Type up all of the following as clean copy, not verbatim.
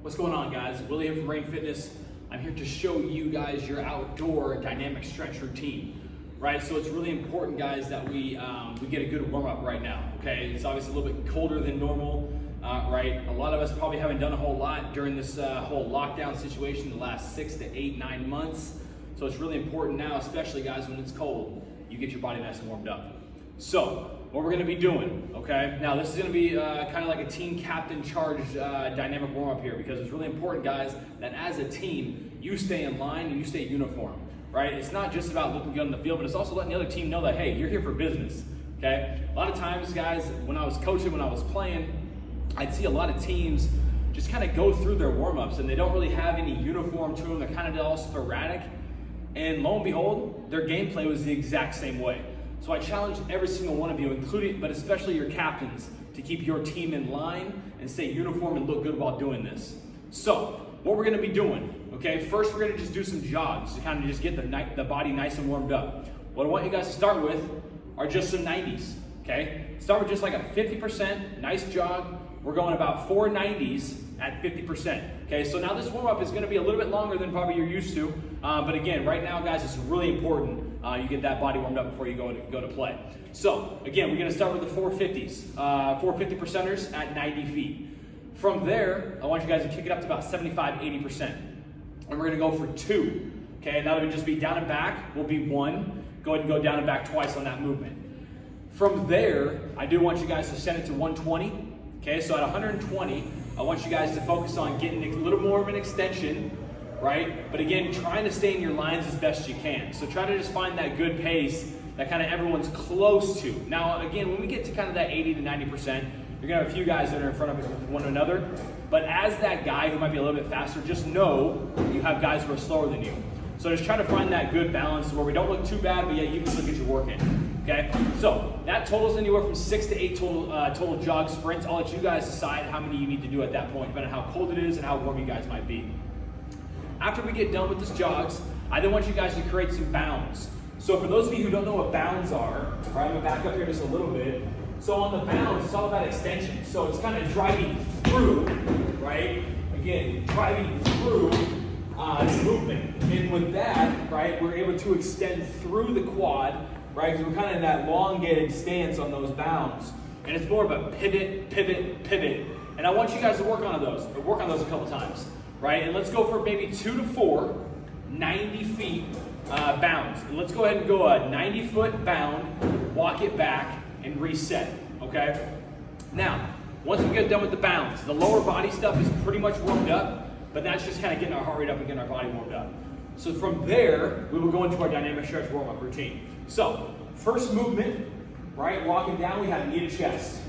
What's going on, guys? Willie here from Rain Fitness. I'm here to show you guys your outdoor dynamic stretch routine, right? So it's really important, guys, that we get a good warm up right now, okay? It's obviously a little bit colder than normal, right? A lot of us probably haven't done a whole lot during this whole lockdown situation the last 6 to 8, 9 months. So it's really important now, especially guys, when it's cold, you get your body nice and warmed up. So what we're gonna be doing, okay? Now this is gonna be kind of like a team captain charged dynamic warm up here, because it's really important, guys, that as a team, you stay in line and you stay uniform, right? It's not just about looking good on the field, but it's also letting the other team know that, hey, you're here for business, okay? A lot of times, guys, when I was coaching, when I was playing, I'd see a lot of teams just kind of go through their warm-ups and they don't really have any uniform to them. They're kind of all sporadic. And lo and behold, their gameplay was the exact same way. So I challenge every single one of you, including, but especially your captains, to keep your team in line and stay uniform and look good while doing this. So what we're gonna be doing, okay? First, we're gonna just do some jogs to kind of just get the body nice and warmed up. What I want you guys to start with are just some 90s, okay? Start with just like a 50% nice jog. We're going about 4 90s at 50%. Okay, so now this warm-up is gonna be a little bit longer than probably you're used to, but again, right now, guys, it's really important you get that body warmed up before you go to play. So again, we're gonna start with the 450s, 450%ers at 90 feet. From there, I want you guys to kick it up to about 75, 80%. And we're gonna go for 2, okay? And that'll just be down and back, will be 1. Go ahead and go down and back twice on that movement. From there, I do want you guys to send it to 120. Okay, so at 120, I want you guys to focus on getting a little more of an extension, right? But again, trying to stay in your lines as best you can. So try to just find that good pace that kind of everyone's close to. Now, again, when we get to kind of that 80 to 90%, you're gonna have a few guys that are in front of one another. But as that guy who might be a little bit faster, just know you have guys who are slower than you. So just try to find that good balance where we don't look too bad, but yet you can still get your work in. Okay, so that totals anywhere from 6 to 8 total jog sprints. I'll let you guys decide how many you need to do at that point, depending on how cold it is and how warm you guys might be. After we get done with this jogs, I then want you guys to create some bounds. So for those of you who don't know what bounds are, right, I'm gonna back up here just a little bit. So on the bounds, it's all about extension. So it's kind of driving through, right? Again, driving through the movement. And with that, right, we're able to extend through the quad, right? Because we're kind of in that elongated stance on those bounds. And it's more of a pivot, pivot, pivot. And I want you guys to work on those a couple times, right? And let's go for maybe 2 to 4 90 feet bounds. And let's go ahead and go a 90-foot bound, walk it back, and reset, okay? Now, once we get done with the bounds, the lower body stuff is pretty much warmed up, but that's just kind of getting our heart rate up and getting our body warmed up. So from there, we will go into our dynamic stretch warm-up routine. So, first movement, right, walking down, we have knee to chest.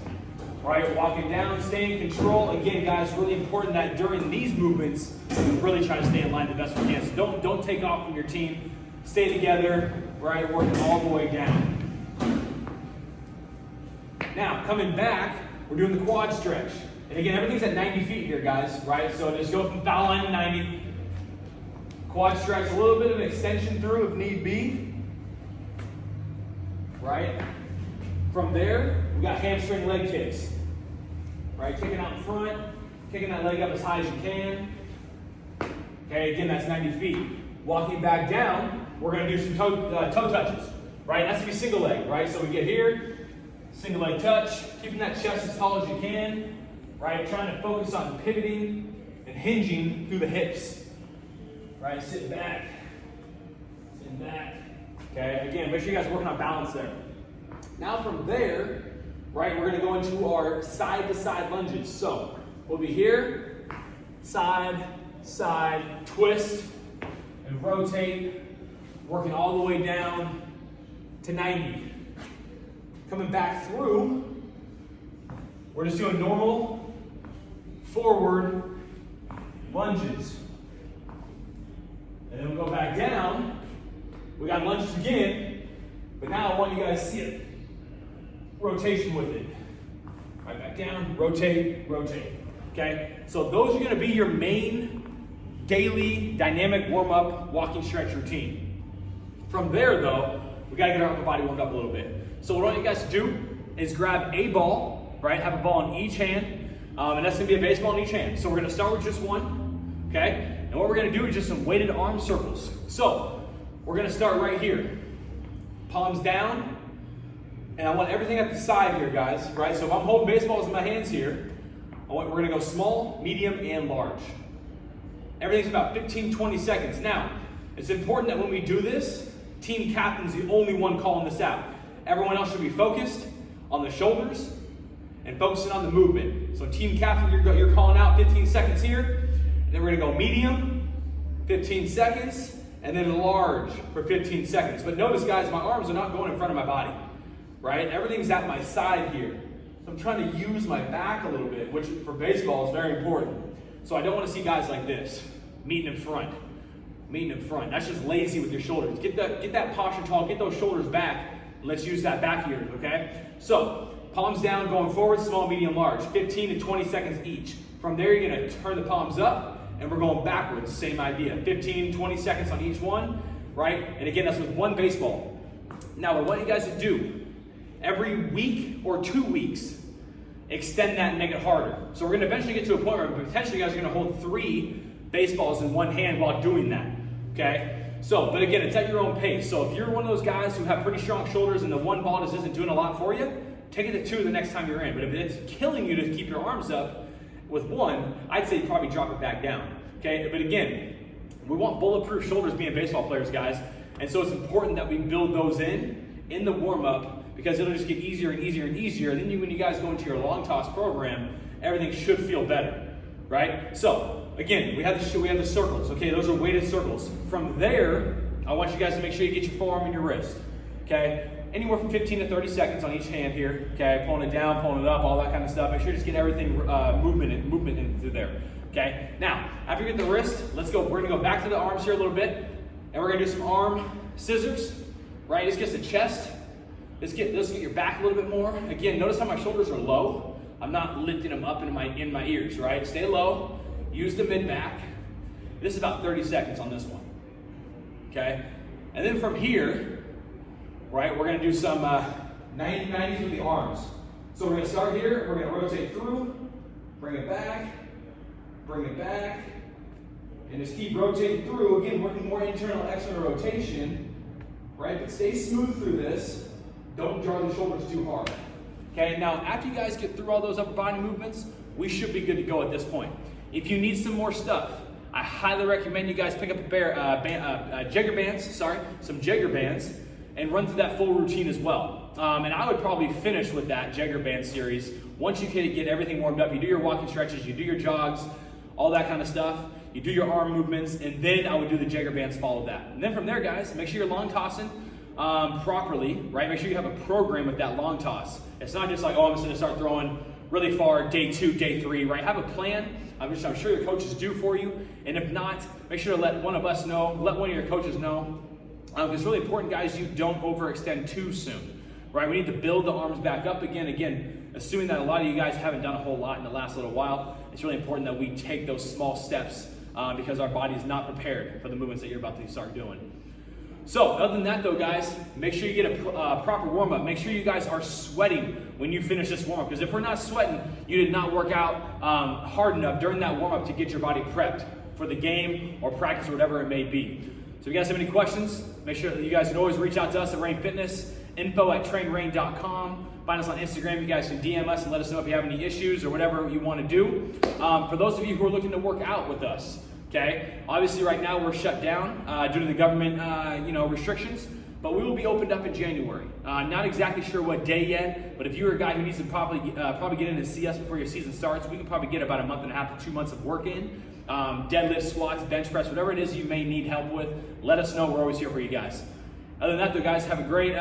Right, walking down, stay in control. Again, guys, really important that during these movements, we really try to stay in line the best we can. So don't take off from your team. Stay together, right, working all the way down. Now, coming back, we're doing the quad stretch. And again, everything's at 90 feet here, guys, right? So just go from foul line to 90. Quad stretch, a little bit of an extension through if need be. Right? From there, we got hamstring leg kicks. Right? Kicking out in front, kicking that leg up as high as you can. Okay, again, that's 90 feet. Walking back down, we're going to do some toe touches. Right? That's going to be single leg, right? So we get here, single leg touch, keeping that chest as tall as you can. Right? Trying to focus on pivoting and hinging through the hips. Right? Sit back. Okay, again, make sure you guys are working on balance there. Now from there, right, we're gonna go into our side-to-side lunges. So we'll be here, side, side, twist, and rotate, working all the way down to 90. Coming back through, we're just doing normal forward lunges. And then we'll go back down. We got lunges again, but now I want you guys to see it. Rotation with it. Right back down, rotate, rotate. Okay? So those are gonna be your main daily dynamic warm-up walking stretch routine. From there though, we gotta get our upper body warmed up a little bit. So what I want you guys to do is grab a ball, right? Have a ball in each hand. And that's gonna be a baseball in each hand. So we're gonna start with just one, okay? And what we're gonna do is just some weighted arm circles. So we're gonna start right here. Palms down, and I want everything at the side here, guys, right? So if I'm holding baseballs in my hands here, we're gonna go small, medium, and large. Everything's about 15, 20 seconds. Now, it's important that when we do this, team captain's the only one calling this out. Everyone else should be focused on the shoulders and focusing on the movement. So team captain, you're calling out 15 seconds here, and then we're gonna go medium, 15 seconds, and then large for 15 seconds. But notice, guys, my arms are not going in front of my body, right? Everything's at my side here. So I'm trying to use my back a little bit, which for baseball is very important. So I don't want to see guys like this, meeting in front. That's just lazy with your shoulders. Get that posture tall, get those shoulders back. Let's use that back of yours, okay? So palms down, going forward, small, medium, large, 15 to 20 seconds each. From there, you're gonna turn the palms up, and we're going backwards, same idea. 15, 20 seconds on each one, right? And again, that's with one baseball. Now, what I want you guys to do, every week or 2 weeks, extend that and make it harder. So we're gonna eventually get to a point where potentially you guys are gonna hold 3 baseballs in one hand while doing that, okay? So, but again, it's at your own pace. So if you're one of those guys who have pretty strong shoulders and the one ball just isn't doing a lot for you, take it to 2 the next time you're in. But if it's killing you to keep your arms up with 1, I'd say probably drop it back down, okay? But again, we want bulletproof shoulders being baseball players, guys. And so it's important that we build those in the warm-up, because it'll just get easier and easier and easier. And then when you guys go into your long toss program, everything should feel better, right? So again, we have the circles, okay? Those are weighted circles. From there, I want you guys to make sure you get your forearm and your wrist, okay? Anywhere from 15 to 30 seconds on each hand here, okay? Pulling it down, pulling it up, all that kind of stuff. Make sure you just get everything movement in through there, okay? Now, after you get the wrist, let's go. We're gonna go back to the arms here a little bit, and we're gonna do some arm scissors, right? This gets the chest. Let's get your back a little bit more. Again, notice how my shoulders are low. I'm not lifting them up in my ears, right? Stay low. Use the mid back. This is about 30 seconds on this one, okay? And then from here, right, we're gonna do some 90s with the arms. So we're gonna start here, we're gonna rotate through, bring it back, and just keep rotating through. Again, working more internal, external rotation, right? But stay smooth through this. Don't draw the shoulders too hard. Okay, now after you guys get through all those upper body movements, we should be good to go at this point. If you need some more stuff, I highly recommend you guys pick up some Jagger bands, and run through that full routine as well. And I would probably finish with that Jagger band series. Once you can get everything warmed up, you do your walking stretches, you do your jogs, all that kind of stuff, you do your arm movements, and then I would do the Jagger bands, follow that. And then from there, guys, make sure you're long tossing properly, right? Make sure you have a program with that long toss. It's not just like, oh, I'm just gonna start throwing really far day 2, day 3, right? Have a plan, which I'm sure your coaches do for you. And if not, make sure to let one of us know, let one of your coaches know. It's really important, guys, you don't overextend too soon, right? We need to build the arms back up again, assuming that a lot of you guys haven't done a whole lot in the last little while. It's really important that we take those small steps because our body is not prepared for the movements that you're about to start doing. So other than that though, guys, make sure you get a proper warm-up. Make sure you guys are sweating when you finish this warm-up, because if we're not sweating, you did not work out hard enough during that warm-up to get your body prepped for the game or practice or whatever it may be. So if you guys have any questions, make sure that you guys can always reach out to us at Rain Fitness, info@trainrain.com. Find us on Instagram. You guys can DM us and let us know if you have any issues or whatever you want to do. For those of you who are looking to work out with us, okay, obviously right now we're shut down due to the government restrictions, but we will be opened up in January. Not exactly sure what day yet, but if you're a guy who needs to probably get in and see us before your season starts, we can probably get about 1.5 to 2 months of work in. Deadlifts, squats, bench press, whatever it is you may need help with, let us know. We're always here for you guys. Other than that though, guys, have a great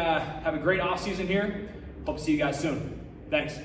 off season here. Hope to see you guys soon. Thanks.